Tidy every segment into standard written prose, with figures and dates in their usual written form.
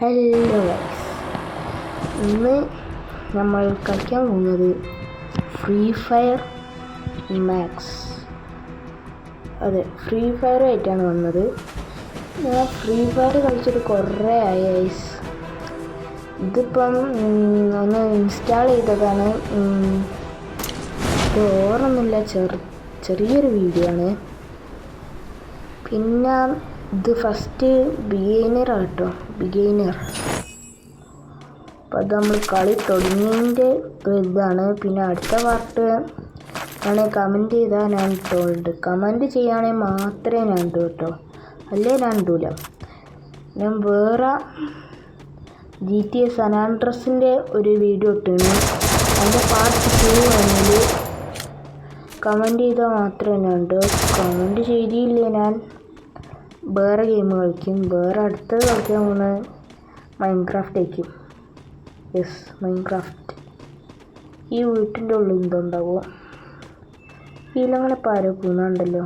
Hello guys, ഇന്ന് നമ്മൾ കളിക്കാൻ പോകുന്നത് ഫ്രീ ഫയർ മാക്സ്. അതെ, ഫ്രീ ഫയർ ആയിട്ടാണ് വന്നത്. ഞാൻ ഫ്രീ ഫയർ കളിച്ചിട്ട് കുറേ ആയി ഗൈസ്. ഇതിപ്പം ഒന്ന് ഇൻസ്റ്റാൾ ചെയ്തതാണ്. ഇത് ഓർമ്മൊന്നുമില്ല, ചെറിയൊരു വീഡിയോ ആണ്. പിന്നെ ഇത് ഫസ്റ്റ് ബിഗൈനറാണ് കേട്ടോ, ബിഗൈനർ. അപ്പം അത് നമ്മൾ കളി തുടങ്ങിയതിൻ്റെ ഇതാണ്. പിന്നെ അടുത്ത പാർട്ട് ആണ് കമൻറ്റ് ചെയ്താൽ ഞാൻ ഇട്ടുകൊണ്ട്, കമൻറ്റ് ചെയ്യുകയാണെങ്കിൽ മാത്രമേ ഞാൻ ഇട്ടു കേട്ടോ, അല്ലേ ഞാൻ ഇടൂല. ഞാൻ വേറെ GTA San Andreasൻ്റെ ഒരു വീഡിയോ ഇട്ടിരുന്നു, അതിൻ്റെ പാർട്ട് 2 ആണെങ്കിൽ കമൻറ്റ് ചെയ്താൽ മാത്രമേ ഞാൻ ഇടൂ. കമൻറ്റ് ചെയ്തില്ലേ ഞാൻ വേറെ ഗെയിം കളിക്കും. വേറെ അടുത്തത് കളിക്കാൻ പോകുന്നത് മൈൻക്രാഫ്റ്റ് ആയിരിക്കും. Yes, Minecraft. ഈ വീട്ടിൻ്റെ ഉള്ളിൽ എന്തുണ്ടാവുമോ? ഇതിലങ്ങനെ പാര പോകുന്നുണ്ടല്ലോ.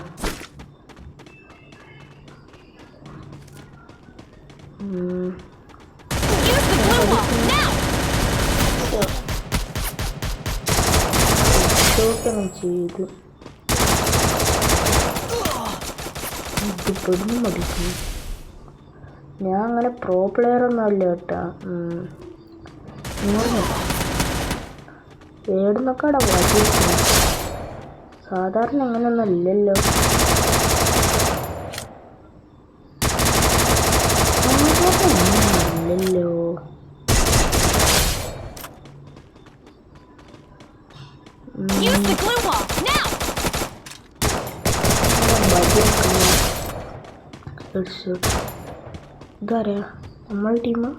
ചെയ്തു പെടുന്നു മടിക്കുന്നു. ഞാൻ അങ്ങനെ പ്രോ പ്ലെയർ ഒന്നും അല്ല കേട്ടാ. ഏടുന്നൊക്കെടാ വാശി. സാധാരണ അങ്ങനെയൊന്നും അല്ലല്ലോ. അല്ലല്ലോ ഇതാരാ? നമ്മൾ ടീമാ?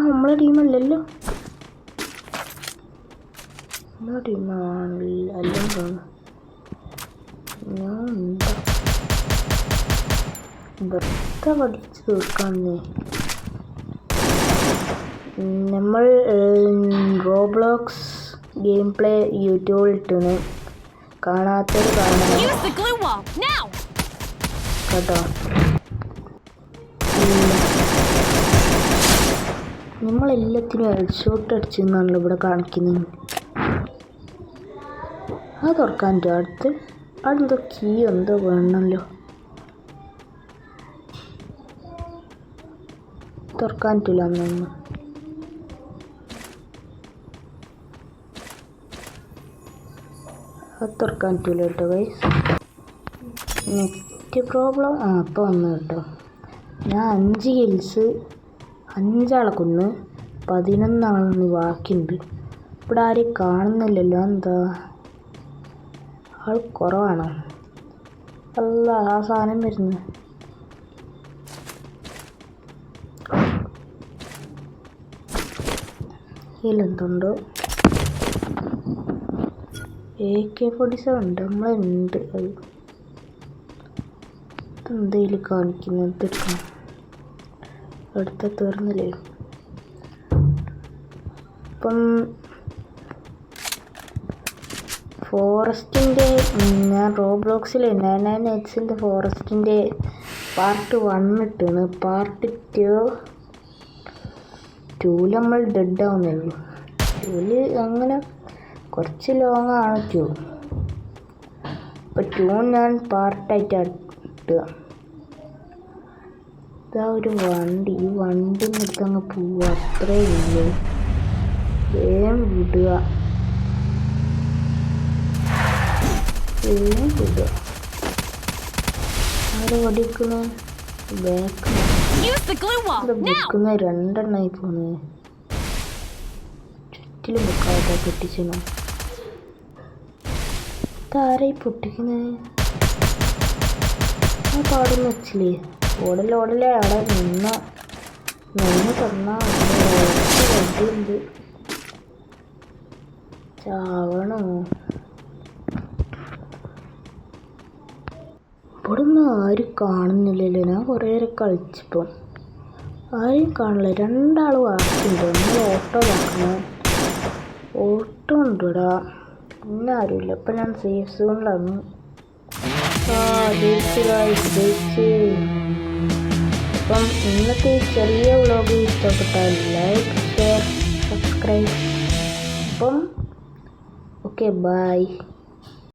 നമ്മളെ ടീമല്ലല്ലോ. നമ്മളെ ടീമാണല്ലോ തോന്നുന്നു. ഞാൻ വെറുതെ പഠിച്ച് തീർക്കാന്നേ. നമ്മൾ റോബ്ലോക്സ് ഗെയിം പ്ലേ യൂട്യൂബിൽ ഇട്ടാണ്, കാണാത്തത് കാണാൻ കേട്ടോ. നമ്മളെല്ലാത്തിനും ഹെഡ്ഷോട്ട് അടിച്ചെന്നാണല്ലോ ഇവിടെ കാണിക്കുന്നത്. അത് തുറക്കാൻ പറ്റുമോ? അടുത്ത് അതെന്തോ കീ എന്തോ വേണമല്ലോ. തുറക്കാൻ പറ്റില്ല എന്നൊന്നും. അത് തുറക്കാൻ പറ്റില്ല കേട്ടോ ഗൈസ്. Net problem. അപ്പോൾ വന്നു കേട്ടോ. ഞാൻ 5 കിൽസ്, 5 ആളെ കൊന്ന്, 11 ആളിന് ബാക്കിയുണ്ട്. ഇവിടെ ആരെയും കാണുന്നില്ലല്ലോ. എന്താ ആൾ കുറവാണോ? അല്ല, ആ സാധനം വരുന്നു. ഇതിലെന്തുണ്ടോ? AK-47 ഉണ്ട്, നമ്മളുണ്ട്. അത് എന്തെങ്കിലും കാണിക്കുന്നത് എടുക്കണം. അടുത്ത തീർന്നില്ലേ? ഇപ്പം ഫോറസ്റ്റിൻ്റെ, ഞാൻ റോബ്ലോക്സിൽ 99 ഫോറസ്റ്റിൻ്റെ പാർട്ട് 1 ഇട്ടാണ്. പാർട്ട് 2 നമ്മൾ ഡെഡ് ആവുന്നുള്ളൂ. 2 അങ്ങനെ കുറച്ച് ലോങ് ആണ് 2. ഇപ്പം 2 ഞാൻ പാർട്ടായിട്ടാണ് ഇട്ടുക. ഇതാ ഒരു വണ്ടി, ഈ വണ്ടി എടുത്ത് അങ്ങ് പോവുക, അത്രേ ഇല്ലേ. വേഗം വിടുക, വേഗം വിടുക. ആരെ വടിക്കുന്നു? ബാക്ക് വെക്കുന്ന 2 എണ്ണമായി പോന്നേ. ചുറ്റിലും വെക്കാതെ പൊട്ടിച്ചു. ഇതാരായി പൊട്ടിക്കുന്നത്? ആ പാടൊന്നും വെച്ചില്ലേ? ഓടല്ലേ അവിടെ നിന്ന് തന്നാ വണ്ടിയുണ്ട്. ചാവണോ? ഇവിടെ ഒന്നും ആരും കാണുന്നില്ലല്ലോ. ഞാൻ കുറേ നേരം കളിച്ചിപ്പം ആരെയും കാണില്ല. 2 ആൾ ബാക്കിയുണ്ട്. നമ്മൾ ഓട്ടോ നോക്കണം. ഓട്ടോ ഉണ്ട് ഇവിടെ. പിന്നെ ആരുമില്ല. ഇപ്പം ഞാൻ സേഫ് സോണിലാണ്. ജയിച്ച്. അപ്പം ഇന്നത്തെ ചെറിയ വ്ളോഗ് ഇഷ്ടപ്പെട്ടാൽ ലൈക്ക്, ഷെയർ, സബ്സ്ക്രൈബ്. അപ്പം ഓക്കെ, ബൈ.